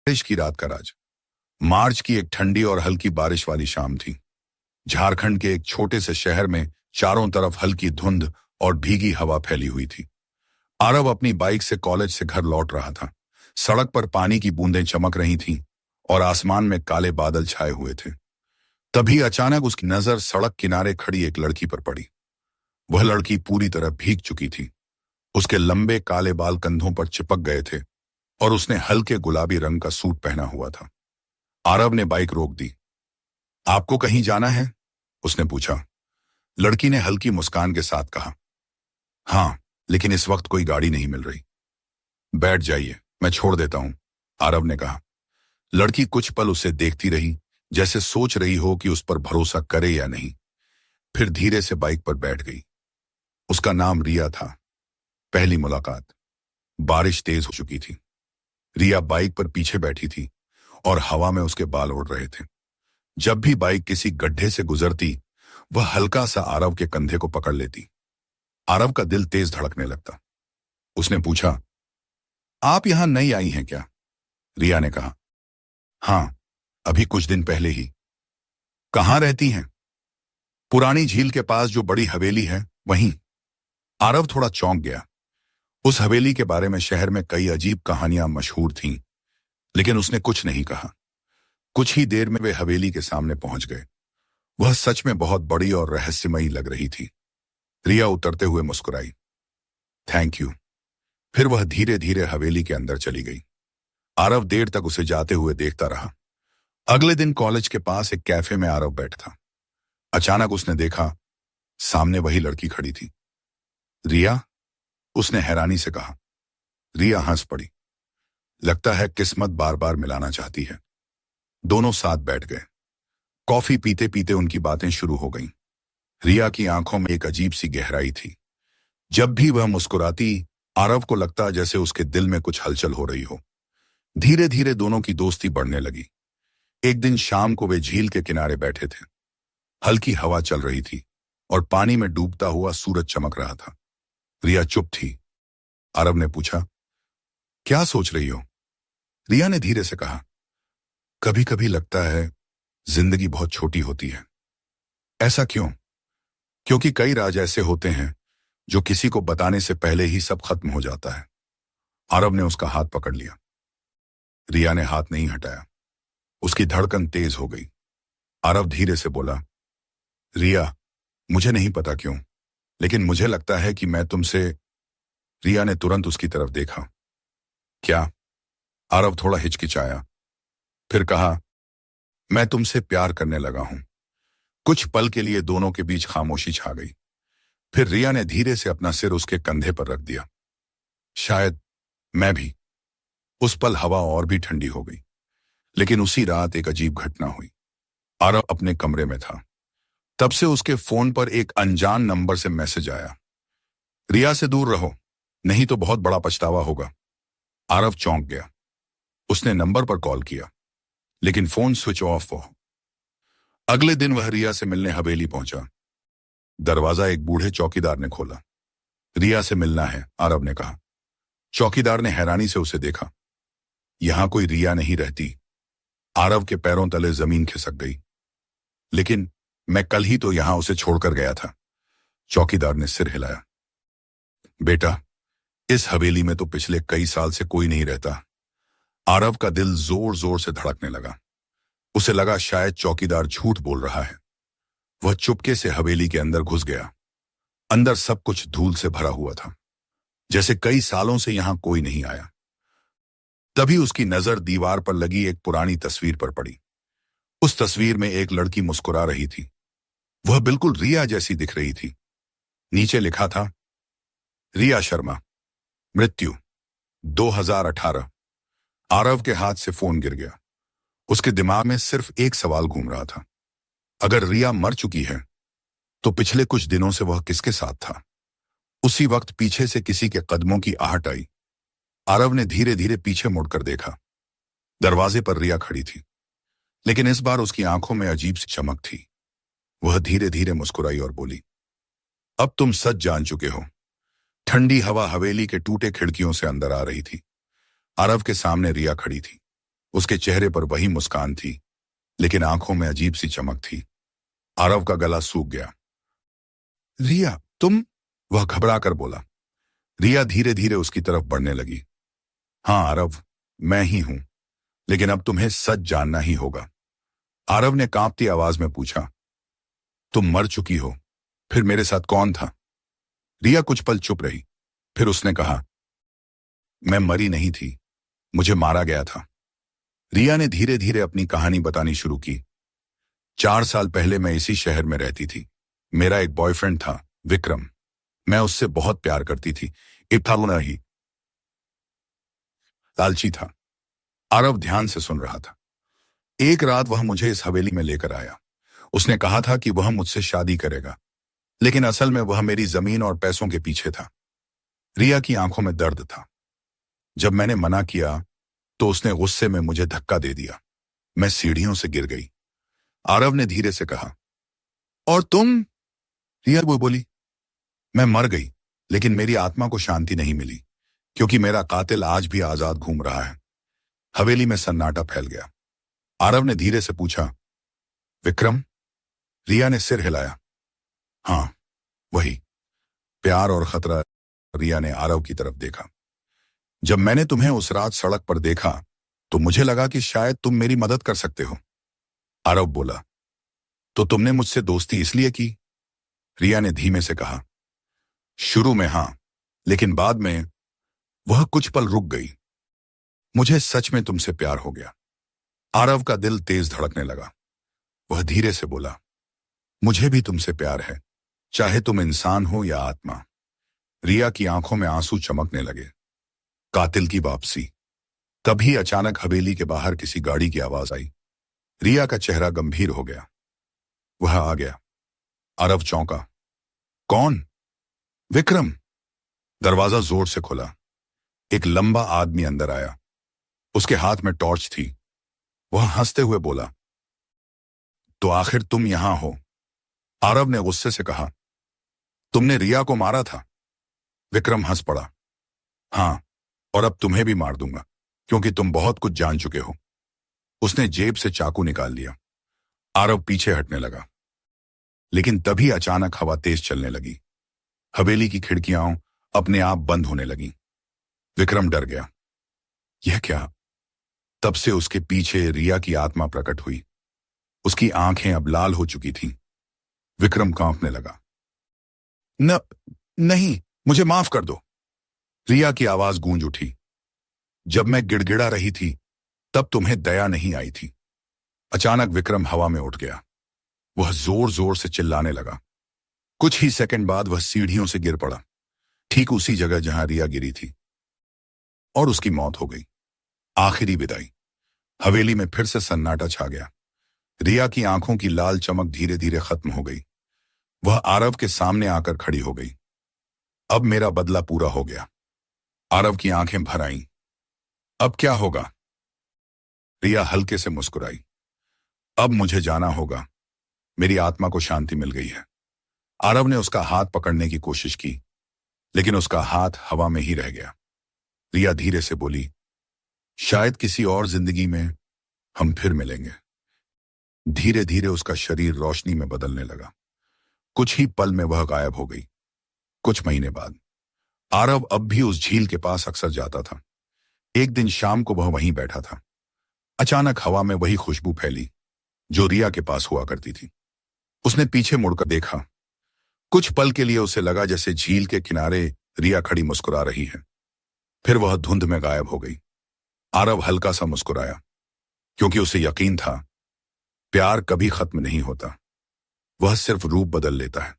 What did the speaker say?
बारिश की रात का राज। मार्च की एक ठंडी और हल्की बारिश वाली शाम थी। झारखंड के एक छोटे से शहर में चारों तरफ हल्की धुंध और भीगी हवा फैली हुई थी। आरव अपनी बाइक से कॉलेज से घर लौट रहा था। सड़क पर पानी की बूंदें चमक रही थीं और आसमान में काले बादल छाए हुए थे। तभी अचानक उसकी नजर सड़क किनारे खड़ी एक लड़की पर पड़ी। वह लड़की पूरी तरह भीग चुकी थी। उसके लंबे काले बाल कंधों पर चिपक गए थे और उसने हल्के गुलाबी रंग का सूट पहना हुआ था। आरव ने बाइक रोक दी। आपको कहीं जाना है? उसने पूछा। लड़की ने हल्की मुस्कान के साथ कहा, हाँ, लेकिन इस वक्त कोई गाड़ी नहीं मिल रही। बैठ जाइए, मैं छोड़ देता हूं, आरव ने कहा। लड़की कुछ पल उसे देखती रही, जैसे सोच रही हो कि उस पर भरोसा करे या नहीं। फिर धीरे से बाइक पर बैठ गई। उसका नाम रिया था। पहली मुलाकात। बारिश तेज हो चुकी थी। रिया बाइक पर पीछे बैठी थी और हवा में उसके बाल उड़ रहे थे। जब भी बाइक किसी गड्ढे से गुजरती, वह हल्का सा आरव के कंधे को पकड़ लेती। आरव का दिल तेज धड़कने लगता। उसने पूछा, आप यहां नई आई हैं क्या? रिया ने कहा, हाँ, अभी कुछ दिन पहले ही। कहां रहती हैं? पुरानी झील के पास जो बड़ी हवेली है, वहीं। आरव थोड़ा चौंक गया। उस हवेली के बारे में शहर में कई अजीब कहानियां मशहूर थीं, लेकिन उसने कुछ नहीं कहा। कुछ ही देर में वे हवेली के सामने पहुंच गए। वह सच में बहुत बड़ी और रहस्यमयी लग रही थी। रिया उतरते हुए मुस्कुराई। Thank you. फिर वह धीरे धीरे हवेली के अंदर चली गई। आरव देर तक उसे जाते हुए देखता रहा। अगले दिन कॉलेज के पास एक कैफे में आरव बैठा था। अचानक उसने देखा, सामने वही लड़की खड़ी थी। रिया? उसने हैरानी से कहा। रिया हंस पड़ी। लगता है किस्मत बार बार मिलाना चाहती है। दोनों साथ बैठ गए। कॉफी पीते पीते उनकी बातें शुरू हो गईं। रिया की आंखों में एक अजीब सी गहराई थी। जब भी वह मुस्कुराती, आरव को लगता जैसे उसके दिल में कुछ हलचल हो रही हो। धीरे धीरे दोनों की दोस्ती बढ़ने लगी। एक दिन शाम को वे झील के किनारे बैठे थे। हल्की हवा चल रही थी और पानी में डूबता हुआ सूरज चमक रहा था। रिया चुप थी। आरव ने पूछा, क्या सोच रही हो? रिया ने धीरे से कहा, कभी कभी लगता है जिंदगी बहुत छोटी होती है। ऐसा क्यों? क्योंकि कई राज ऐसे होते हैं जो किसी को बताने से पहले ही सब खत्म हो जाता है। आरव ने उसका हाथ पकड़ लिया। रिया ने हाथ नहीं हटाया। उसकी धड़कन तेज हो गई। आरव धीरे से बोला, रिया, मुझे नहीं पता क्यों, लेकिन मुझे लगता है कि मैं तुमसे। रिया ने तुरंत उसकी तरफ देखा। क्या? आरव थोड़ा हिचकिचाया, फिर कहा, मैं तुमसे प्यार करने लगा हूं। कुछ पल के लिए दोनों के बीच खामोशी छा गई। फिर रिया ने धीरे से अपना सिर उसके कंधे पर रख दिया। शायद मैं भी। उस पल हवा और भी ठंडी हो गई। लेकिन उसी रात एक अजीब घटना हुई। आरव अपने कमरे में था। तब से उसके फोन पर एक अनजान नंबर से मैसेज आया, रिया से दूर रहो, नहीं तो बहुत बड़ा पछतावा होगा। आरव चौंक गया। उसने नंबर पर कॉल किया, लेकिन फोन स्विच ऑफ हो। अगले दिन वह रिया से मिलने हवेली पहुंचा। दरवाजा एक बूढ़े चौकीदार ने खोला। रिया से मिलना है, आरव ने कहा। चौकीदार ने हैरानी से उसे देखा। यहां कोई रिया नहीं रहती। आरव के पैरों तले जमीन खिसक गई। लेकिन मैं कल ही तो यहां उसे छोड़कर गया था। चौकीदार ने सिर हिलाया। बेटा, इस हवेली में तो पिछले कई साल से कोई नहीं रहता। आरव का दिल जोर जोर से धड़कने लगा। उसे लगा शायद चौकीदार झूठ बोल रहा है। वह चुपके से हवेली के अंदर घुस गया। अंदर सब कुछ धूल से भरा हुआ था, जैसे कई सालों से यहां कोई नहीं आया। तभी उसकी नजर दीवार पर लगी एक पुरानी तस्वीर पर पड़ी। उस तस्वीर में एक लड़की मुस्कुरा रही थी। वह बिल्कुल रिया जैसी दिख रही थी। नीचे लिखा था, रिया शर्मा, मृत्यु 2018। आरव के हाथ से फोन गिर गया। उसके दिमाग में सिर्फ एक सवाल घूम रहा था, अगर रिया मर चुकी है तो पिछले कुछ दिनों से वह किसके साथ था? उसी वक्त पीछे से किसी के कदमों की आहट आई। आरव ने धीरे धीरे पीछे मुड़कर देखा। दरवाजे पर रिया खड़ी थी, लेकिन इस बार उसकी आंखों में अजीब सी चमक थी। वह धीरे धीरे मुस्कुराई और बोली, अब तुम सच जान चुके हो। ठंडी हवा हवेली के टूटे खिड़कियों से अंदर आ रही थी। आरव के सामने रिया खड़ी थी। उसके चेहरे पर वही मुस्कान थी, लेकिन आंखों में अजीब सी चमक थी। आरव का गला सूख गया। रिया, तुम? वह घबरा कर बोला। रिया धीरे धीरे उसकी तरफ बढ़ने लगी। हाँ आरव, मैं ही हूं, लेकिन अब तुम्हें सच जानना ही होगा। आरव ने कांपती आवाज में पूछा, तुम मर चुकी हो? फिर मेरे साथ कौन था? रिया कुछ पल चुप रही, फिर उसने कहा, मैं मरी नहीं थी, मुझे मारा गया था। रिया ने धीरे धीरे अपनी कहानी बतानी शुरू की। 4 साल पहले मैं इसी शहर में रहती थी। मेरा एक बॉयफ्रेंड था, विक्रम। मैं उससे बहुत प्यार करती थी। इब्तालुना ही लालची था। आरव ध्यान से सुन रहा था। एक रात वह मुझे इस हवेली में लेकर आया। उसने कहा था कि वह मुझसे शादी करेगा, लेकिन असल में वह मेरी जमीन और पैसों के पीछे था। रिया की आंखों में दर्द था। जब मैंने मना किया तो उसने गुस्से में मुझे धक्का दे दिया। मैं सीढ़ियों से गिर गई। आरव ने धीरे से कहा, और तुम? रिया वो बोली, मैं मर गई, लेकिन मेरी आत्मा को शांति नहीं मिली, क्योंकि मेरा कातिल आज भी आजाद घूम रहा है। हवेली में सन्नाटा फैल गया। आरव ने धीरे से पूछा, विक्रम? रिया ने सिर हिलाया। हाँ, वही। प्यार और खतरा। रिया ने आरव की तरफ देखा। जब मैंने तुम्हें उस रात सड़क पर देखा तो मुझे लगा कि शायद तुम मेरी मदद कर सकते हो। आरव बोला, तो तुमने मुझसे दोस्ती इसलिए की? रिया ने धीमे से कहा, शुरू में हाँ, लेकिन बाद में वह कुछ पल रुक गई। मुझे सच में तुमसे प्यार हो गया। आरव का दिल तेज धड़कने लगा। वह धीरे से बोला, मुझे भी तुमसे प्यार है, चाहे तुम इंसान हो या आत्मा। रिया की आंखों में आंसू चमकने लगे। कातिल की वापसी। तभी अचानक हवेली के बाहर किसी गाड़ी की आवाज आई। रिया का चेहरा गंभीर हो गया। वह आ गया। आरव चौंका। कौन? विक्रम। दरवाजा जोर से खुला। एक लंबा आदमी अंदर आया। उसके हाथ में टॉर्च थी। वह हंसते हुए बोला, तो आखिर तुम यहां हो? आरव ने गुस्से से कहा, तुमने रिया को मारा था? विक्रम हंस पड़ा। हाँ, और अब तुम्हें भी मार दूंगा, क्योंकि तुम बहुत कुछ जान चुके हो। उसने जेब से चाकू निकाल लिया। आरव पीछे हटने लगा, लेकिन तभी अचानक हवा तेज चलने लगी। हवेली की खिड़कियां अपने आप बंद होने लगीं। विक्रम डर गया। यह क्या? तब से उसके पीछे रिया की आत्मा प्रकट हुई। उसकी आंखें अब लाल हो चुकी थीं। विक्रम कांपने लगा। नहीं, मुझे माफ कर दो। रिया की आवाज गूंज उठी। जब मैं गिड़गिड़ा रही थी तब तुम्हें दया नहीं आई थी। अचानक विक्रम हवा में उठ गया। वह जोर जोर से चिल्लाने लगा। कुछ ही सेकंड बाद वह सीढ़ियों से गिर पड़ा, ठीक उसी जगह जहां रिया गिरी थी, और उसकी मौत हो गई। आखिरी विदाई। हवेली में फिर से सन्नाटा छा गया। रिया की आंखों की लाल चमक धीरे धीरे खत्म हो गई। वह आरव के सामने आकर खड़ी हो गई। अब मेरा बदला पूरा हो गया। आरव की आंखें भर आईं। अब क्या होगा? रिया हल्के से मुस्कुराई। अब मुझे जाना होगा। मेरी आत्मा को शांति मिल गई है। आरव ने उसका हाथ पकड़ने की कोशिश की, लेकिन उसका हाथ हवा में ही रह गया। रिया धीरे से बोली, शायद किसी और जिंदगी में हम फिर मिलेंगे। धीरे धीरे उसका शरीर रोशनी में बदलने लगा। कुछ ही पल में वह गायब हो गई। कुछ महीने बाद आरव अब भी उस झील के पास अक्सर जाता था। एक दिन शाम को वह वहीं बैठा था। अचानक हवा में वही खुशबू फैली जो रिया के पास हुआ करती थी। उसने पीछे मुड़कर देखा। कुछ पल के लिए उसे लगा जैसे झील के किनारे रिया खड़ी मुस्कुरा रही है। फिर वह धुंध में गायब हो गई। आरव हल्का सा मुस्कुराया, क्योंकि उसे यकीन था प्यार कभी खत्म नहीं होता, वह सिर्फ रूप बदल लेता है।